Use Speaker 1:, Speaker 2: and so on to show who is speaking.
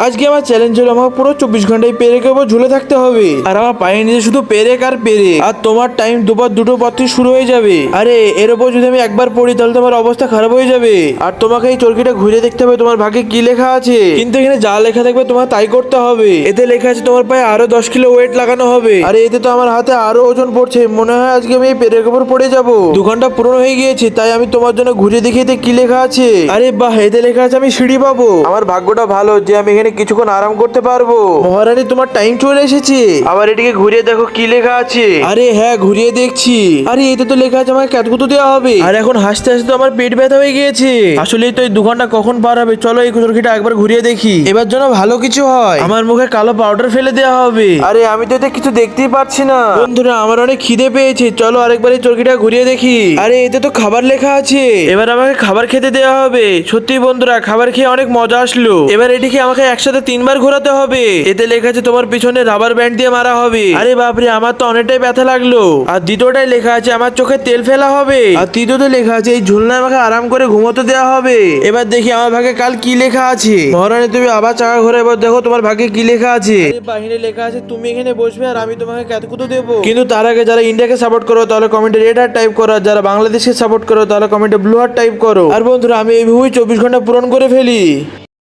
Speaker 1: আজকে আমার চ্যালেঞ্জ হলো আমাকে পুরো 24 ঘন্টায় পেরেকের উপর ঝুলে থাকতে হবে। আর আমার পায়ে নিচে শুধু পেরেক আর পেরেক। আর তোমার টাইম দুপুর 2টো পর থেকে শুরু হয়ে যাবে। আরে এর উপর যদি আমি একবার পড়ি তাহলে তোমার অবস্থা খারাপ হয়ে যাবে। আর তোমাকে এই চরকিটা ঘুরে দেখতে হবে তোমার ভাগ্যে কি লেখা আছে। কিন্তু এখানে যা লেখা থাকবে তোমার তাই করতে হবে। এতে লেখা আছে তোমার পায়ে আরো 10 কিলো ওয়েট লাগানো হবে। আরে এতে তো আমার হাতে আরো ওজন পড়ছে, মনে হয় আজকে আমি এই পেরেকের উপর পড়ে যাবো। 2 ঘন্টা পূরণ হয়ে গিয়েছে, তাই আমি তোমার জন্য ঘুরে দেখিয়ে কি লেখা আছে। আরে বাহ, এতে লেখা আছে আমি সিঁড়ি পাবো। আমার ভাগ্যটা ভালো যে আমি এখানে কিছুক্ষণ আরাম করতে পারবো। মহারানী তোমার টাইম চলে এসেছে। আবার এটিকে ঘুরিয়ে দেখো কি লেখা আছে। আরে হ্যাঁ, ঘুরিয়ে দেখছি। আরে এতে তো লেখা আছে আমাকে ক্যাতকুতো দেওয়া হবে। আর এখন হাসতে হাসতে তো আমার পেট ব্যথা হয়ে গিয়েছে। আসলে তো এই 2 ঘন্টা কখন পার হবে, চলো এই চরকিটা একবার ঘুরিয়ে দেখি, এবার যেন ভালো কিছু হয়। আমার মুখে কালো পাউডার ফেলে দেওয়া হবে। আরে আমি তো এতে কিছু দেখতেই পাচ্ছি না। বন্ধুরা আমার অনেক খিদে পেয়েছে, চলো আরেকবার এই চরকিটা ঘুরিয়ে দেখি। আরে এতে তো খাবার লেখা আছে, এবার আমাকে খাবার খেতে দেওয়া হবে। সত্যি বন্ধুরা খাবার খেয়ে অনেক মজা আসলো। এবার এটিকে আমাকে একসাথে 3বার ঘোরাতে হবে। এতে লেখা আছে তোমার পিছনে রাবার ব্যান্ড দিয়ে মারা হবে। আরে বাপরে, আমার তো অনেকটাই ব্যথা লাগলো। আর দ্বিতীয়টাই লেখা আছে আমার চোখে তেল ফেলা হবে। আর তৃতীয়তে লেখা আছে এই ঝুলনায় আমাকে আরাম করে ঘুমোতে দেওয়া হবে। এবার দেখি আমার ভাগ্যে কাল কি লেখা আছে। মহারানী তুমি আবার চাকা ঘুরে এবার দেখো তোমার ভাগ্যে কি লেখা আছে। বাহিরে লেখা আছে তুমি এখানে বসবে আর আমি তোমাকে ক্যাতকুতো দেবো। কিন্তু তার আগে যারা ইন্ডিয়াকে সাপোর্ট করো তাহলে কমেন্টে রেড হার্ট টাইপ করো, আর যারা বাংলাদেশকে সাপোর্ট করো তাহলে কমেন্টে ব্লু হার্ট টাইপ করো। আর বন্ধুরা আমি এইভাবেই 24 ঘন্টা পূরণ করে ফেলি।